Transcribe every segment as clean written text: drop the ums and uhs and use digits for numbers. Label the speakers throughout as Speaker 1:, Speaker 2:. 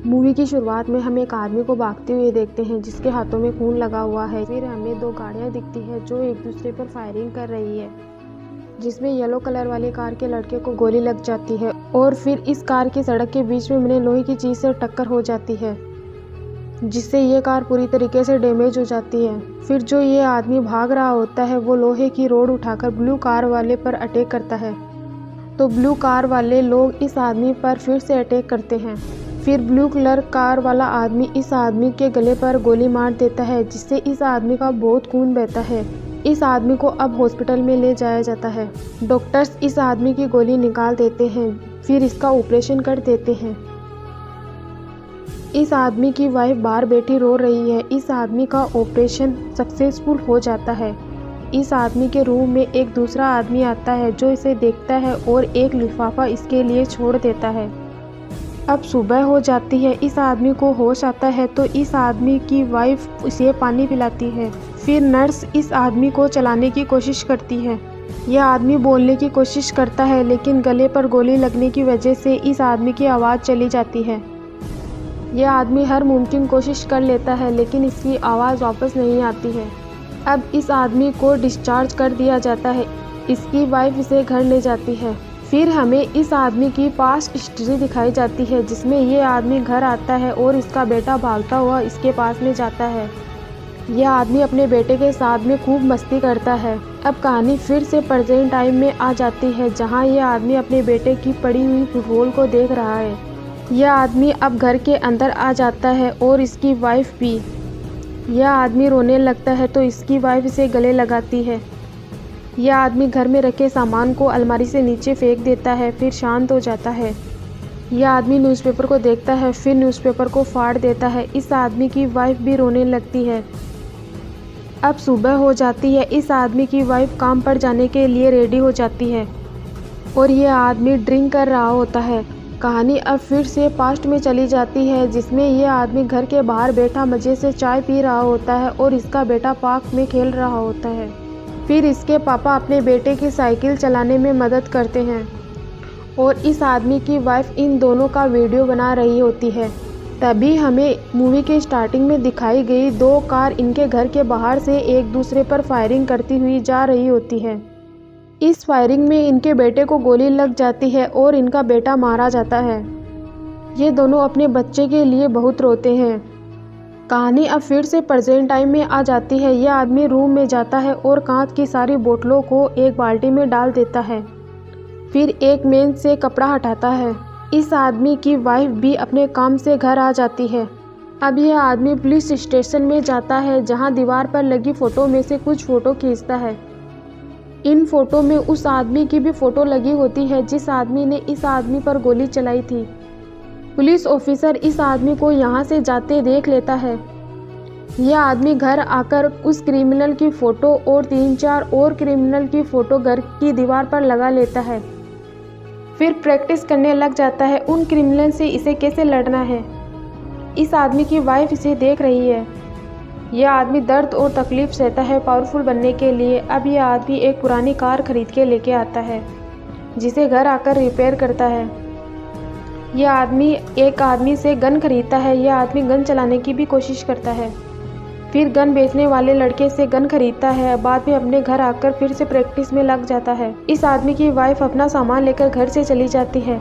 Speaker 1: Movie की शुरुआत में हम एक आदमी को भागते हुए देखते हैं जिसके हाथों में खून लगा हुआ है। फिर हमें दो गाड़ियां दिखती है जो एक दूसरे पर फायरिंग कर रही है, जिसमें येलो कलर वाली कार के लड़के को गोली लग जाती है और फिर इस कार की सड़क के बीच में बने लोहे की चीज से टक्कर हो जाती है, जिससे ये कार पूरी तरीके से डैमेज हो जाती है। फिर जो ये आदमी भाग रहा होता है वो लोहे की रोड उठाकर ब्लू कार वाले पर अटैक करता है, तो ब्लू कार वाले लोग इस आदमी पर फिर से अटैक करते हैं। फिर ब्लू कलर कार वाला आदमी इस आदमी के गले पर गोली मार देता है, जिससे इस आदमी का बहुत खून बहता है। इस आदमी को अब हॉस्पिटल में ले जाया जाता है। डॉक्टर्स इस आदमी की गोली निकाल देते हैं, फिर इसका ऑपरेशन कर देते हैं। इस आदमी की वाइफ बाहर बैठी रो रही है। इस आदमी का ऑपरेशन सक्सेसफुल हो जाता है। इस आदमी के रूम में एक दूसरा आदमी आता है जो इसे देखता है और एक लिफाफा इसके लिए छोड़ देता है। अब सुबह हो जाती है। इस आदमी को होश आता है तो इस आदमी की वाइफ उसे पानी पिलाती है। फिर नर्स इस आदमी को चलाने की कोशिश करती है। यह आदमी बोलने की कोशिश करता है लेकिन गले पर गोली लगने की वजह से इस आदमी की आवाज़ चली जाती है। यह आदमी हर मुमकिन कोशिश कर लेता है लेकिन इसकी आवाज़ वापस नहीं आती है। अब इस आदमी को डिस्चार्ज कर दिया जाता है। इसकी वाइफ इसे घर ले जाती है। फिर हमें इस आदमी की पास्ट हिस्ट्री दिखाई जाती है, जिसमें ये आदमी घर आता है और इसका बेटा भागता हुआ इसके पास में जाता है। यह आदमी अपने बेटे के साथ में खूब मस्ती करता है। अब कहानी फिर से प्रेजेंट टाइम में आ जाती है, जहाँ यह आदमी अपने बेटे की पड़ी हुई फुटबॉल को देख रहा है। यह आदमी अब घर के अंदर आ जाता है और इसकी वाइफ भी। यह आदमी रोने लगता है तो इसकी वाइफ इसे गले लगाती है। यह आदमी घर में रखे सामान को अलमारी से नीचे फेंक देता है, फिर शांत हो जाता है। यह आदमी न्यूज़पेपर को देखता है, फिर न्यूज़पेपर को फाड़ देता है। इस आदमी की वाइफ भी रोने लगती है। अब सुबह हो जाती है। इस आदमी की वाइफ काम पर जाने के लिए रेडी हो जाती है और यह आदमी ड्रिंक कर रहा होता है। कहानी अब फिर से पास्ट में चली जाती है, जिसमें यह आदमी घर के बाहर बैठा मज़े से चाय पी रहा होता है और इसका बेटा पार्क में खेल रहा होता है। फिर इसके पापा अपने बेटे की साइकिल चलाने में मदद करते हैं और इस आदमी की वाइफ इन दोनों का वीडियो बना रही होती है। तभी हमें मूवी के स्टार्टिंग में दिखाई गई दो कार इनके घर के बाहर से एक दूसरे पर फायरिंग करती हुई जा रही होती है। इस फायरिंग में इनके बेटे को गोली लग जाती है और इनका बेटा मारा जाता है। ये दोनों अपने बच्चे के लिए बहुत रोते हैं। कहानी अब फिर से प्रेजेंट टाइम में आ जाती है। यह आदमी रूम में जाता है और कांच की सारी बोतलों को एक बाल्टी में डाल देता है। फिर एक मेन से कपड़ा हटाता है। इस आदमी की वाइफ भी अपने काम से घर आ जाती है। अब यह आदमी पुलिस स्टेशन में जाता है, जहां दीवार पर लगी फ़ोटो में से कुछ फ़ोटो खींचता है। इन फ़ोटो में उस आदमी की भी फ़ोटो लगी होती है जिस आदमी ने इस आदमी पर गोली चलाई थी। पुलिस ऑफिसर इस आदमी को यहाँ से जाते देख लेता है। यह आदमी घर आकर उस क्रिमिनल की फ़ोटो और 3-4 और क्रिमिनल की फ़ोटो घर की दीवार पर लगा लेता है। फिर प्रैक्टिस करने लग जाता है उन क्रिमिनल से इसे कैसे लड़ना है। इस आदमी की वाइफ इसे देख रही है। यह आदमी दर्द और तकलीफ़ सहता है पावरफुल बनने के लिए। अब यह आदमी एक पुरानी कार खरीद के लेके आता है, जिसे घर आकर रिपेयर करता है। यह आदमी एक आदमी से गन खरीदता है। यह आदमी गन चलाने की भी कोशिश करता है। फिर गन बेचने वाले लड़के से गन खरीदता है। बाद में अपने घर आकर फिर से प्रैक्टिस में लग जाता है। इस आदमी की वाइफ अपना सामान लेकर घर से चली जाती है।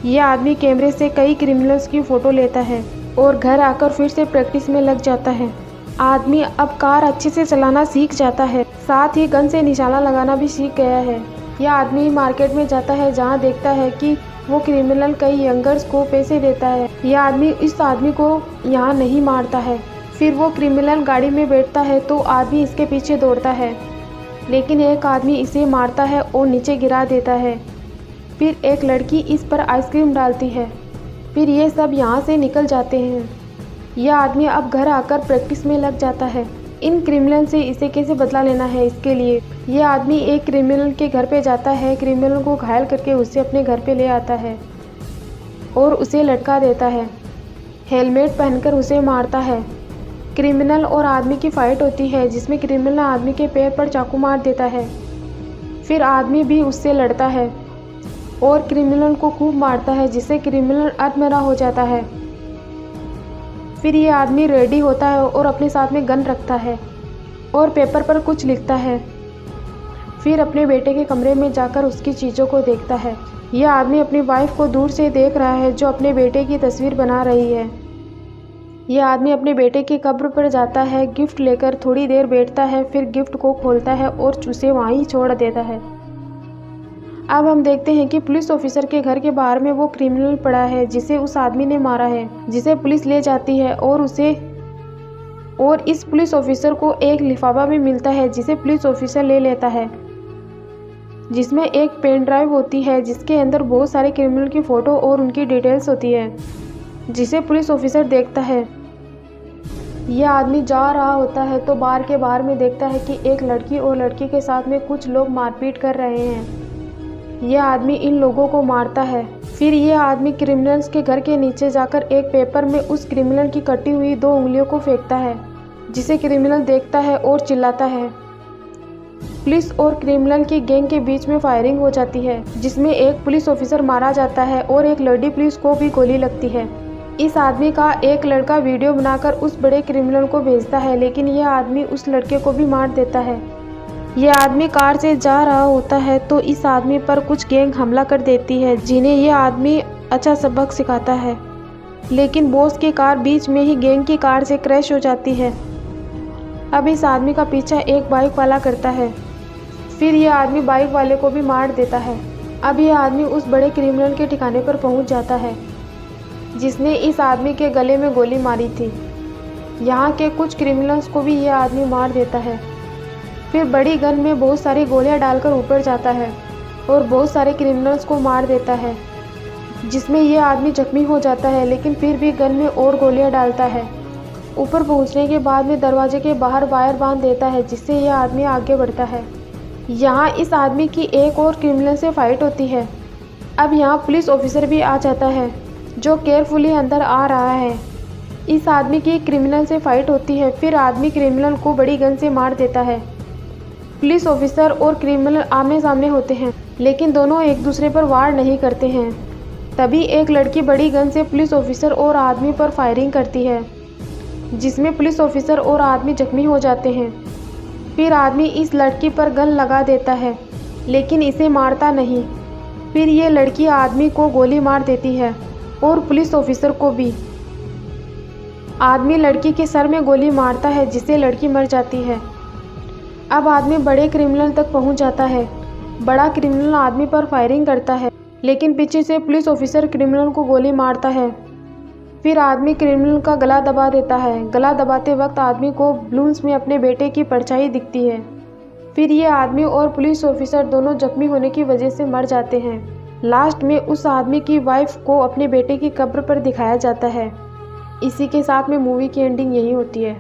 Speaker 1: यह आदमी कैमरे से कई क्रिमिनल्स की फ़ोटो लेता है और घर आकर फिर से प्रैक्टिस में लग जाता है। आदमी अब कार अच्छे से चलाना सीख जाता है, साथ ही गन से निशाना लगाना भी सीख गया है। यह आदमी मार्केट में जाता है, जहां देखता है कि वो क्रिमिनल कई यंगर्स को पैसे देता है। यह आदमी इस आदमी को यहाँ नहीं मारता है। फिर वो क्रिमिनल गाड़ी में बैठता है तो आदमी इसके पीछे दौड़ता है, लेकिन एक आदमी इसे मारता है और नीचे गिरा देता है। फिर एक लड़की इस पर आइसक्रीम डालती है। फिर ये सब यहाँ से निकल जाते हैं। यह आदमी अब घर आकर प्रैक्टिस में लग जाता है। इन क्रिमिनल से इसे कैसे बदला लेना है, इसके लिए यह आदमी एक क्रिमिनल के घर पे जाता है। क्रिमिनल को घायल करके उसे अपने घर पे ले आता है और उसे लटका देता है। हेलमेट पहनकर उसे मारता है। क्रिमिनल और आदमी की फाइट होती है, जिसमें क्रिमिनल आदमी के पैर पर चाकू मार देता है। फिर आदमी भी उससे लड़ता है और क्रिमिनल को खूब मारता है, जिससे क्रिमिनल अधमरा हो जाता है। फिर ये आदमी रेडी होता है और अपने साथ में गन रखता है और पेपर पर कुछ लिखता है। फिर अपने बेटे के कमरे में जाकर उसकी चीज़ों को देखता है। यह आदमी अपनी वाइफ को दूर से देख रहा है जो अपने बेटे की तस्वीर बना रही है। यह आदमी अपने बेटे की कब्र पर जाता है, गिफ्ट लेकर थोड़ी देर बैठता है, फिर गिफ्ट को खोलता है और उसे वहीं छोड़ देता है। अब हम देखते हैं कि पुलिस ऑफिसर के घर के बाहर में वो क्रिमिनल पड़ा है जिसे उस आदमी ने मारा है, जिसे पुलिस ले जाती है और इस पुलिस ऑफिसर को एक लिफाफा भी मिलता है जिसे पुलिस ऑफिसर ले लेता है, जिसमें एक पेन ड्राइव होती है जिसके अंदर बहुत सारे क्रिमिनल की फ़ोटो और उनकी डिटेल्स होती है, जिसे पुलिस ऑफिसर देखता है। यह आदमी जा रहा होता है तो बार के बाहर में देखता है कि एक लड़की और लड़की के साथ में कुछ लोग मारपीट कर रहे हैं। यह आदमी इन लोगों को मारता है। फिर यह आदमी क्रिमिनल्स के घर के नीचे जाकर एक पेपर में उस क्रिमिनल की कटी हुई 2 उंगलियों को फेंकता है, जिसे क्रिमिनल देखता है और चिल्लाता है। पुलिस और क्रिमिनल की गैंग के बीच में फायरिंग हो जाती है, जिसमें एक पुलिस ऑफिसर मारा जाता है और एक लेडी पुलिस को भी गोली लगती है। इस आदमी का एक लड़का वीडियो बनाकर उस बड़े क्रिमिनल को भेजता है, लेकिन यह आदमी उस लड़के को भी मार देता है। यह आदमी कार से जा रहा होता है तो इस आदमी पर कुछ गैंग हमला कर देती है, जिन्हें यह आदमी अच्छा सबक सिखाता है। लेकिन बॉस की कार बीच में ही गैंग की कार से क्रैश हो जाती है। अब इस आदमी का पीछा एक बाइक वाला करता है। फिर यह आदमी बाइक वाले को भी मार देता है। अब यह आदमी उस बड़े क्रिमिनल के ठिकाने पर पहुंच जाता है जिसने इस आदमी के गले में गोली मारी थी। यहाँ के कुछ क्रिमिनल्स को भी यह आदमी मार देता है। फिर बड़ी गन में बहुत सारी गोलियां डालकर ऊपर जाता है और बहुत सारे क्रिमिनल्स को मार देता है, जिसमें यह आदमी जख्मी हो जाता है, लेकिन फिर भी गन में और गोलियां डालता है। ऊपर पहुंचने के बाद में दरवाजे के बाहर वायर बांध देता है, जिससे यह आदमी आगे बढ़ता है। यहाँ इस आदमी की एक और क्रिमिनल से फाइट होती है। अब यहाँ पुलिस ऑफिसर भी आ जाता है जो केयरफुली अंदर आ रहा है। इस आदमी की क्रिमिनल से फाइट होती है। फिर आदमी क्रिमिनल को बड़ी गन से मार देता है। पुलिस ऑफिसर और क्रिमिनल आमने सामने होते हैं, लेकिन दोनों एक दूसरे पर वार नहीं करते हैं। तभी एक लड़की बड़ी गन से पुलिस ऑफिसर और आदमी पर फायरिंग करती है, जिसमें पुलिस ऑफिसर और आदमी जख्मी हो जाते हैं। फिर आदमी इस लड़की पर गन लगा देता है, लेकिन इसे मारता नहीं। फिर ये लड़की आदमी को गोली मार देती है और पुलिस ऑफिसर को भी। आदमी लड़की के सर में गोली मारता है, जिससे लड़की मर जाती है। अब आदमी बड़े क्रिमिनल तक पहुंच जाता है। बड़ा क्रिमिनल आदमी पर फायरिंग करता है, लेकिन पीछे से पुलिस ऑफिसर क्रिमिनल को गोली मारता है। फिर आदमी क्रिमिनल का गला दबा देता है। गला दबाते वक्त आदमी को बलून्स में अपने बेटे की परछाई दिखती है। फिर ये आदमी और पुलिस ऑफिसर दोनों जख्मी होने की वजह से मर जाते हैं। लास्ट में उस आदमी की वाइफ को अपने बेटे की कब्र पर दिखाया जाता है। इसी के साथ में मूवी की एंडिंग यही होती है।